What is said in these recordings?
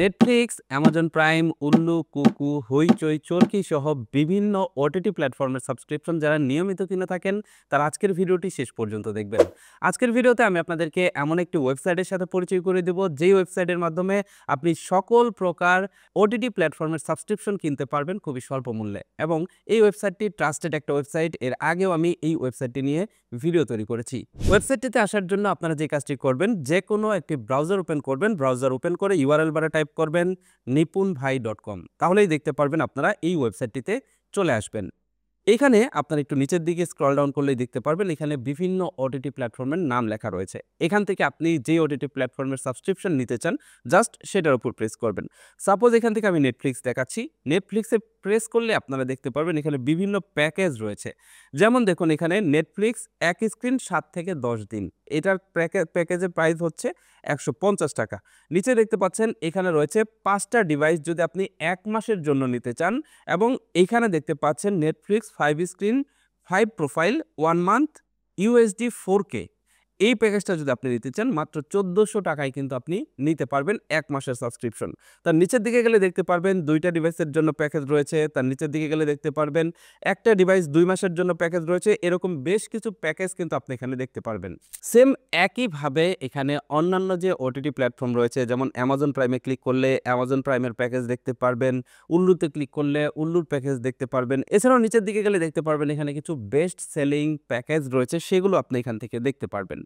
Netflix, Amazon prime, Ullu, কুকু, হইচই, চরকি সহ বিভিন্ন ওটিটি প্ল্যাটফর্মের সাবস্ক্রিপশন যারা নিয়মিত কিনে থাকেন, তারা আজকের ভিডিওটি শেষ পর্যন্ত দেখবেন। আজকের ভিডিওতে আমি আপনাদেরকে এমন একটি ওয়েবসাইটের সাথে পরিচয় করে দেব, যেই ওয়েবসাইটের মাধ্যমে আপনি সকল প্রকার ওটিটি প্ল্যাটফর্মের সাবস্ক্রিপশন কিনতে পারবেন খুবই স্বল্প মূল্যে। এবং এই ওয়েবসাইটটি ট্রাস্টেড একটা ওয়েবসাইট। এর আগেও আমি এই ওয়েবসাইটটি নিয়ে ভিডিও তৈরি করেছি। ওয়েবসাইটটিতে আসার জন্য আপনারা যে কাজটি করবেন, যে কোনো একটি ব্রাউজার ওপেন করবেন। ব্রাউজার ওপেন করে ইউআরএল বারে টাইপ করবেন nipunbhai.com, তাহলেই দেখতে পারবেন আপনারা এই ওয়েবসাইটটিতে চলে আসবেন। এখানে আপনারা একটু নিচের দিকে স্ক্রল ডাউন করলেই দেখতে পারবেন এখানে বিভিন্ন ওটিটি প্ল্যাটফর্মের নাম লেখা রয়েছে। এখান থেকে আপনি যে ওটিটি প্ল্যাটফর্মের সাবস্ক্রিপশন নিতে চান, জাস্ট সেটার উপর প্রেস করবেন। সাপোজ এখান থেকে আমি নেটফ্লিক্স দেখাচ্ছি। নেটফ্লিক্সে প্রেস করলে আপনারা দেখতে পারবেন এখানে বিভিন্ন প্যাকেজ রয়েছে। যেমন দেখুন, এখানে নেটফ্লিক্স এক স্ক্রিন 7 থেকে 10 দিন, এটার প্যাকেজের প্রাইস হচ্ছে 150 টাকা। নিচে দেখতে পাচ্ছেন এখানে রয়েছে 5টা ডিভাইস যদি আপনি 1 মাসের জন্য নিতে চান। এবং এইখানে দেখতে পাচ্ছেন Netflix 5 screen 5 profile 1 month USD 4K, এই প্যাকেজটা যদি আপনি নিতে চান মাত্র 1400 টাকায় কিন্তু আপনি নিতে পারবেন 1 মাসের সাবস্ক্রিপশন। তার নিচের দিকে গেলে দেখতে পারবেন 2টা ডিভাইসের জন্য প্যাকেজ রয়েছে। তার নিচের দিকে গেলে দেখতে পারবেন একটা ডিভাইস 2 মাসের জন্য প্যাকেজ রয়েছে। এরকম বেশ কিছু প্যাকেজ কিন্তু আপনি এখানে দেখতে পারবেন। সেম একইভাবে এখানে অন্যান্য যে ওটিটি প্ল্যাটফর্ম রয়েছে, যেমন অ্যামাজন প্রাইমে ক্লিক করলে অ্যামাজন প্রাইমের প্যাকেজ দেখতে পারবেন, উল্লুতে ক্লিক করলে উল্লুর প্যাকেজ দেখতে পারবেন। এছাড়াও নিচের দিকে গেলে দেখতে পারবেন এখানে কিছু বেস্ট সেলিং প্যাকেজ রয়েছে, সেগুলো আপনি এখান থেকে দেখতে পারবেন।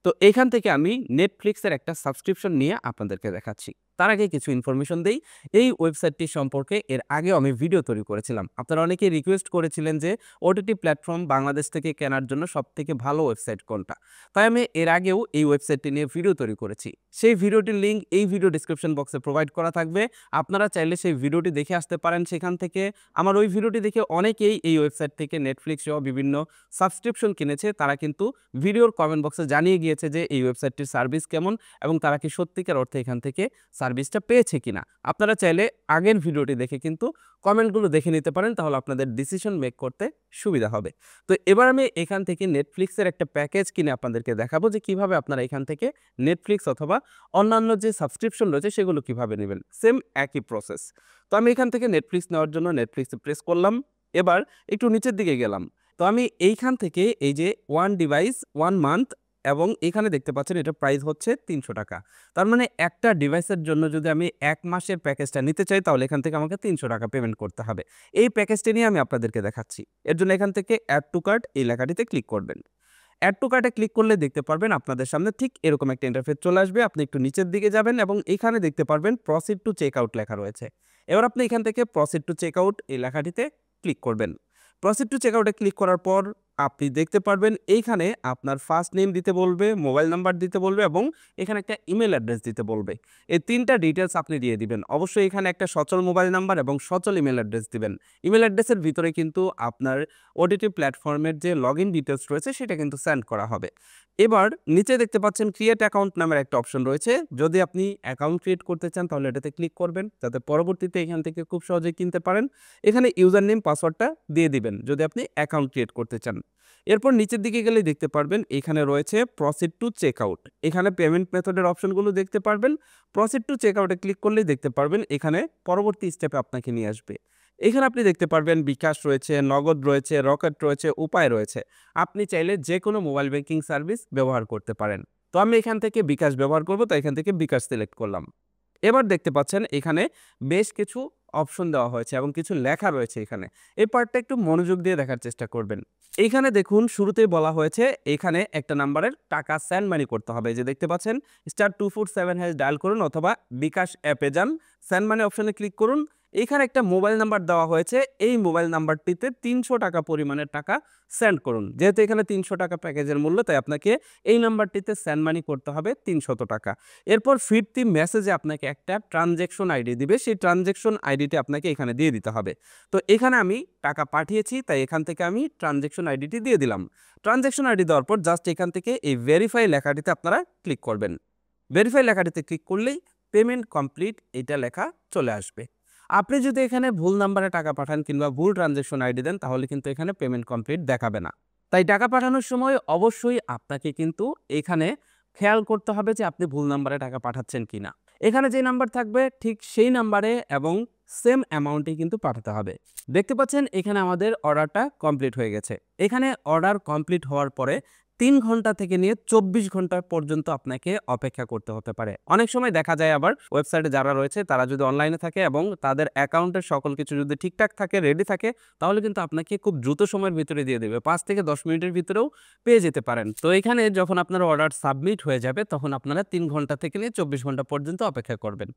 তো এখান থেকে আমি নেটফ্লিক্সের একটা সাবস্ক্রিপশন নিয়ে আপনাদেরকে দেখাচ্ছি। তার আগে কিছু ইনফরমেশন দেই এই ওয়েবসাইটটি সম্পর্কে। এর আগেও আমি ভিডিও তৈরি করেছিলাম। আপনারা অনেকেই রিকোয়েস্ট করেছিলেন যে ওটিটি প্ল্যাটফর্ম বাংলাদেশ থেকে কেনার জন্য সবথেকে ভালো ওয়েবসাইট কোনটা। তাই আমি এর আগেও এই ওয়েবসাইটটি নিয়ে ভিডিও তৈরি করেছি। সেই ভিডিওটির লিঙ্ক এই ভিডিও ডিসক্রিপশন বক্সে প্রোভাইড করা থাকবে। আপনারা চাইলে সেই ভিডিওটি দেখে আসতে পারেন সেখান থেকে। আমার ওই ভিডিওটি দেখে অনেকেই এই ওয়েবসাইট থেকে নেটফ্লিক্স সহ বিভিন্ন সাবস্ক্রিপশন কিনেছে। তারা কিন্তু ভিডিওর কমেন্ট বক্সে জানিয়ে গিয়েছে যে এই ওয়েবসাইটটির সার্ভিস কেমন এবং তারা কি সত্যিকার অর্থে এখান থেকে সার্ভিসটা পেয়েছে কিনা। আপনারা চাইলে আগের ভিডিওটি দেখে কিন্তু কমেন্টগুলো দেখে নিতে পারেন, তাহলে আপনাদের ডিসিশন মেক করতে সুবিধা হবে। তো এবার আমি এখান থেকে নেটফ্লিক্সের একটা প্যাকেজ কিনে আপনাদেরকে দেখাবো যে কিভাবে আপনারা এখান থেকে নেটফ্লিক্স অথবা অন্যান্য যে সাবস্ক্রিপশন রয়েছে সেগুলো কিভাবে নেবেন। সেম একই প্রসেস। তো আমি এখান থেকে নেটফ্লিক্স নেওয়ার জন্য নেটফ্লিক্সে প্রেস করলাম। এবার একটু নিচের দিকে গেলাম। তো আমি এইখান থেকে এই যে 1 ডিভাইস 1 মান্থ, এবং এখানে দেখতে পাচ্ছেন এটা প্রাইস হচ্ছে 300 টাকা। তার মানে একটা ডিভাইসের জন্য যদি আমি 1 মাসের প্যাকেজটা নিতে চাই, তাহলে এখান থেকে আমাকে 300 টাকা পেমেন্ট করতে হবে। এই প্যাকেজটি নিয়ে আমি আপনাদেরকে দেখাচ্ছি। এর জন্য এখান থেকে অ্যাড টু কার্ট এই লেখাটিতে ক্লিক করবেন। অ্যাড টু কার্টে ক্লিক করলে দেখতে পারবেন আপনাদের সামনে ঠিক এরকম একটা ইন্টারফেস চলে আসবে। আপনি একটু নিচের দিকে যাবেন এবং এখানে দেখতে পারবেন প্রসিড টু চেক আউট লেখা রয়েছে। এবার আপনি এখান থেকে প্রসিড টু চেক আউট এই লেখাটিতে ক্লিক করবেন। প্রসিড টু চেক আউটে ক্লিক করার পর আপনি দেখতে পারবেন এইখানে আপনার ফার্স্ট নেম দিতে বলবে, মোবাইল নাম্বার দিতে বলবে এবং এখানে একটা ইমেল অ্যাড্রেস দিতে বলবে। এই 3টা ডিটেলস আপনি দিয়ে দিবেন। অবশ্যই এখানে একটা সচল মোবাইল নাম্বার এবং সচল ইমেল অ্যাড্রেস দিবেন। ইমেল অ্যাড্রেসের ভিতরে কিন্তু আপনার ওটিটি প্ল্যাটফর্মের যে লগইন ডিটেলস রয়েছে সেটা কিন্তু সেন্ড করা হবে। এবার নিচে দেখতে পাচ্ছেন ক্রিয়েট অ্যাকাউন্ট নামের একটা অপশন রয়েছে। যদি আপনি অ্যাকাউন্ট ক্রিয়েট করতে চান তাহলে এটাতে ক্লিক করবেন, যাতে পরবর্তীতে এখান থেকে খুব সহজেই কিনতে পারেন। এখানে ইউজার নেম পাসওয়ার্ডটা দিয়ে দিবেন যদি আপনি অ্যাকাউন্ট ক্রিয়েট করতে চান। এরপর নিচের দিকে গেলে দেখতে পারবেন এখানে রয়েছে প্রসিড টু চেক আউট। এখানে পেমেন্ট মেথডের অপশনগুলো দেখতে পারবেন। প্রসিড টু চেক আউটে ক্লিক করলেই দেখতে পারবেন এখানে পরবর্তী স্টেপে আপনাকে নিয়ে আসবে। এখানে আপনি দেখতে পারবেন বিকাশ রয়েছে, নগদ রয়েছে, রকেট রয়েছে, উপায় রয়েছে। আপনি চাইলে যে কোনো মোবাইল ব্যাংকিং সার্ভিস ব্যবহার করতে পারেন। তো আমি এখান থেকে বিকাশ ব্যবহার করব, তো এখান থেকে বিকাশ সিলেক্ট করলাম। এবার দেখতে পাচ্ছেন এখানে বেশ কিছু অপশন দেওয়া হয়েছে এবং কিছু লেখা রয়েছে এখানে। এই পার্টটা একটু মনোযোগ দিয়ে দেখার চেষ্টা করবেন। এইখানে দেখুন শুরুতেই বলা হয়েছে এখানে একটা নাম্বারের টাকা সেন্ড মানি করতে হবে। যে দেখতে পাচ্ছেন *247# ডায়াল করুন অথবা বিকাশ অ্যাপে যান, সেন্ড মানি অপশনে ক্লিক করুন। এখানে একটা মোবাইল নাম্বার দেওয়া হয়েছে। এই মোবাইল নাম্বারটিতে 300 টাকা পরিমাণের টাকা সেন্ড করুন। যেহেতু এখানে 300 টাকা প্যাকেজের মূল্য, তাই আপনাকে এই নাম্বারটিতে সেন্ড মানি করতে হবে 300 টাকা। এরপর ফিরতি মেসেজে আপনাকে একটা ট্রানজ্যাকশন আইডি দিবে। সেই ট্রানজ্যাকশন আইডিটি আপনাকে এখানে দিয়ে দিতে হবে। তো এখানে আমি টাকা পাঠিয়েছি, তাই এখান থেকে আমি ট্রানজ্যাকশন আইডিটি দিয়ে দিলাম। ট্রানজ্যাকশন আইডি দেওয়ার পর জাস্ট এখান থেকে এই ভেরিফাই লেখাটিতে আপনারা ক্লিক করবেন। ভেরিফাই লেখাটিতে ক্লিক করলেই পেমেন্ট কমপ্লিট এটা লেখা চলে আসবে। আপনি যদি এখানে ভুল নাম্বারে টাকা পাঠান কিংবা ভুল ট্রানজ্যাকশন আইডি দেন, তাহলে কিন্তু এখানে পেমেন্ট কমপ্লিট দেখাবে না। তাই টাকা পাঠানোর সময় অবশ্যই আপনাকে কিন্তু এখানে খেয়াল করতে হবে যে আপনি ভুল নাম্বারে টাকা পাঠাচ্ছেন কিনা। এখানে যে নাম্বার থাকবে ঠিক সেই নাম্বারে এবং সেম অ্যামাউন্টে কিন্তু পাঠাতে হবে। দেখতে পাচ্ছেন এখানে আমাদের অর্ডারটা কমপ্লিট হয়ে গেছে। এখানে অর্ডার কমপ্লিট হওয়ার পরে ৩ ঘন্টা থেকে নিয়ে ২৪ ঘন্টা পর্যন্ত আপনাকে অপেক্ষা করতে হতে পারে। অনেক সময় দেখা যায় আবার ওয়েবসাইটে যারা রয়েছে তারা যদি অনলাইনে থাকে এবং তাদের অ্যাকাউন্টের সকল কিছু যদি ঠিকঠাক থাকে, রেডি থাকে, তাহলে কিন্তু আপনাকে খুব দ্রুত সময়ের ভিতরে দিয়ে দেবে। ৫ থেকে ১০ মিনিটের ভিতরেও পেয়ে যেতে পারেন। তো এখানে যখন আপনার অর্ডার সাবমিট হয়ে যাবে তখন আপনারা ৩ ঘন্টা থেকে নিয়ে ২৪ ঘন্টা পর্যন্ত অপেক্ষা করবেন।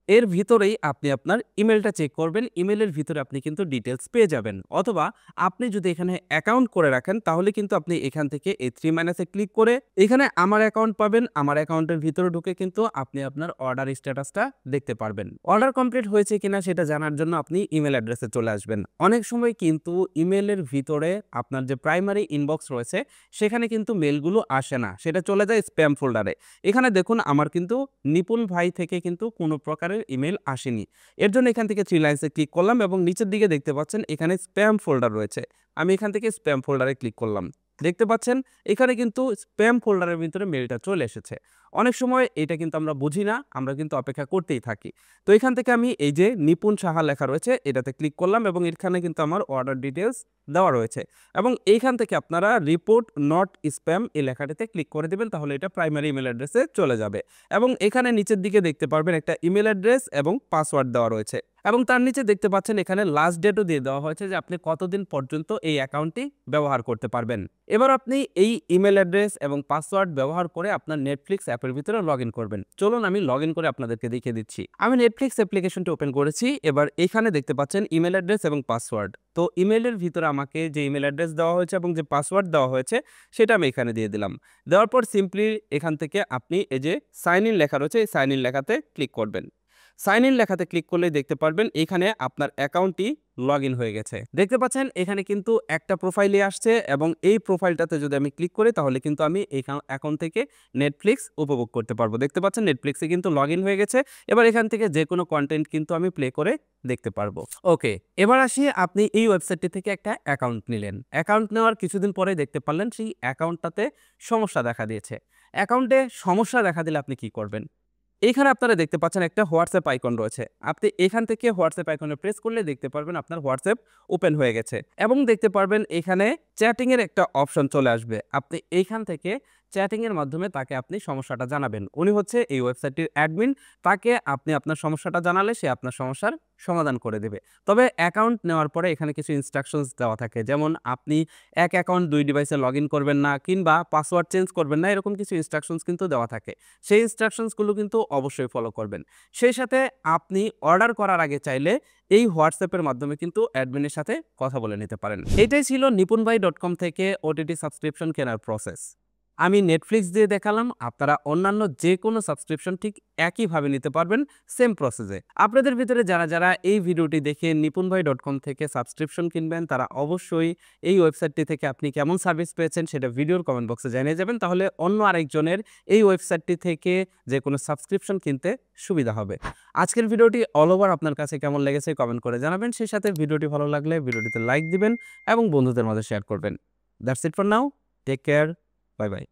এর ভিতরেই আপনি আপনার ইমেলটা চেক করবেন। ইমেলের ভিতরে আপনি কিন্তু ডিটেইলস পেয়ে যাবেন। অথবা আপনি যদি এখানে অ্যাকাউন্ট করে রাখেন তাহলে কিন্তু আপনি এখান থেকে এই 3 মাইনাসে ক্লিক করে এখানে আমার অ্যাকাউন্ট পাবেন। আমার অ্যাকাউন্টের ভিতরে ঢুকে কিন্তু আপনি আপনার অর্ডার স্ট্যাটাসটা দেখতে পারবেন। অর্ডার কমপ্লিট হয়েছে কিনা সেটা জানার জন্য আপনি ইমেল অ্যাড্রেসে চলে আসবেন। অনেক সময় কিন্তু ইমেলের ভিতরে আপনার যে প্রাইমারি ইনবক্স রয়েছে সেখানে কিন্তু মেলগুলো আসে না। সেটা চলে যায় স্প্যাম ফোল্ডারে। এখানে দেখুন আমার কিন্তু নিপুণ ভাই থেকে কিন্তু কোনো প্রকারের ইমেল আসেনি। এর জন্য এখান থেকে 3 লাইনসে ক্লিক করলাম এবং নিচের দিকে দেখতে পাচ্ছেন এখানে স্প্যাম ফোল্ডার রয়েছে। আমি এখান থেকে স্প্যাম ফোল্ডারে ক্লিক করলাম। দেখতে পাচ্ছেন এখানে কিন্তু স্প্যাম ফোল্ডারের ভিতরে মেলটা চলে এসেছে। অনেক সময় এটা কিন্তু আমরা বুঝি না, আমরা কিন্তু অপেক্ষা করতেই থাকি। তো এখান থেকে আমি এই যে নিপুণ সাহা লেখা রয়েছে এটাতে ক্লিক করলাম এবং এখানে কিন্তু আমার অর্ডার ডিটেইলস দেওয়া রয়েছে এবং এইখান থেকে আপনারা রিপোর্ট নট স্প্যাম এই লেখাটিতে ক্লিক করে দিবেন, তাহলে এটা প্রাইমারি ইমেল অ্যাড্রেসে চলে যাবে এবং এখানে নিচের দিকে দেখতে পারবেন একটা ইমেল অ্যাড্রেস এবং পাসওয়ার্ড দেওয়া রয়েছে এবং তার নিচে দেখতে পাচ্ছেন এখানে লাস্ট ডেটও দিয়ে দেওয়া হয়েছে যে আপনি কতদিন পর্যন্ত এই অ্যাকাউন্টটি ব্যবহার করতে পারবেন। এবার আপনি এই ইমেল অ্যাড্রেস এবং পাসওয়ার্ড ব্যবহার করে আপনার নেটফ্লিক্স অ্যাপের ভিতরে লগইন করবেন। চলুন আমি লগইন করে আপনাদেরকে দেখিয়ে দিচ্ছি। আমি নেটফ্লিক্স অ্যাপ্লিকেশনটি ওপেন করেছি। এবার এখানে দেখতে পাচ্ছেন ইমেল অ্যাড্রেস এবং পাসওয়ার্ড। তো ইমেলের ভিতরে আমাকে যে ইমেল অ্যাড্রেস দেওয়া হয়েছে এবং যে পাসওয়ার্ড দেওয়া হয়েছে সেটা আমি এখানে দিয়ে দিলাম। দেওয়ার পর সিম্পলি এখান থেকে আপনি এই যে সাইন ইন লেখা রয়েছে এই সাইন ইন লেখাতে ক্লিক করবেন। সাইন ইন লেখাতে ক্লিক করলেই দেখতে পারবেন এখানে আপনার অ্যাকাউন্টটি লগইন হয়ে গেছে। দেখতে পাচ্ছেন এখানে কিন্তু একটা প্রোফাইলই আসছে এবং এই প্রোফাইলটাতে যদি আমি ক্লিক করি তাহলে কিন্তু আমি এই অ্যাকাউন্ট থেকে নেটফ্লিক্স উপভোগ করতে পারবো। দেখতে পাচ্ছেন নেটফ্লিক্সে কিন্তু লগইন হয়ে গেছে। এবার এখান থেকে যে কোনো কন্টেন্ট কিন্তু আমি প্লে করে দেখতে পারবো। ওকে, এবার আসি আপনি এই ওয়েবসাইটটি থেকে একটা অ্যাকাউন্ট নিলেন। অ্যাকাউন্ট নেওয়ার কিছুদিন পরে দেখতে পারলেন সেই অ্যাকাউন্টটাতে সমস্যা দেখা দিয়েছে। অ্যাকাউন্টে সমস্যা দেখা দিলে আপনি কি করবেন? এইখানে আপনারা দেখতে পাচ্ছেন একটা হোয়াটসঅ্যাপ আইকন রয়েছে। আপনি এখান থেকে হোয়াটসঅ্যাপ আইকনে প্রেস করলে দেখতে পারবেন আপনার হোয়াটসঅ্যাপ ওপেন হয়ে গেছে এবং দেখতে পারবেন এখানে চ্যাটিং এর একটা অপশন চলে আসবে। আপনি এইখান থেকে চ্যাটিং এর মাধ্যমে তাকে আপনি সমস্যাটা জানাবেন। উনি হচ্ছে এই ওয়েবসাইটটির অ্যাডমিন। তাকে আপনি আপনার সমস্যাটা জানালে সে আপনার সমস্যার সমাধান করে দেবে। তবে অ্যাকাউন্ট নেওয়ার পরে এখানে কিছু ইনস্ট্রাকশনস দেওয়া থাকে। যেমন আপনি এক অ্যাকাউন্ট ২ ডিভাইসে লগইন করবেন না কিংবা পাসওয়ার্ড চেঞ্জ করবেন না, এরকম কিছু ইনস্ট্রাকশনস কিন্তু দেওয়া থাকে। সেই ইনস্ট্রাকশনসগুলো কিন্তু অবশ্যই ফলো করবেন। সেই সাথে আপনি অর্ডার করার আগে চাইলে এই হোয়াটসঅ্যাপের মাধ্যমে কিন্তু অ্যাডমিনের সাথে কথা বলে নিতে পারেন। এটাই ছিল nipunbhai.com থেকে ওটিটি সাবস্ক্রিপশন কেনার প্রসেস। আমি নেটফ্লিক্স দিয়ে দেখালাম, আপনারা অন্যান্য যে কোনো সাবস্ক্রিপশন ঠিক একইভাবে নিতে পারবেন সেম প্রসেসে। আপনাদের ভিতরে যারা এই ভিডিওটি দেখে nipunbhai.com থেকে সাবস্ক্রিপশন কিনবেন তারা অবশ্যই এই ওয়েবসাইটটি থেকে আপনি কেমন সার্ভিস পেয়েছেন সেটা ভিডিওর কমেন্ট বক্সে জানিয়ে যাবেন, তাহলে অন্য আরেকজনের এই ওয়েবসাইটটি থেকে যে কোনো সাবস্ক্রিপশন কিনতে সুবিধা হবে। আজকের ভিডিওটি অল ওভার আপনার কাছে কেমন লেগেছে কমেন্ট করে জানাবেন। সেই সাথে ভিডিওটি ভালো লাগলে ভিডিওটিতে লাইক দিবেন এবং বন্ধুদের মাঝে শেয়ার করবেন। That's it for now. Take care. Bye by.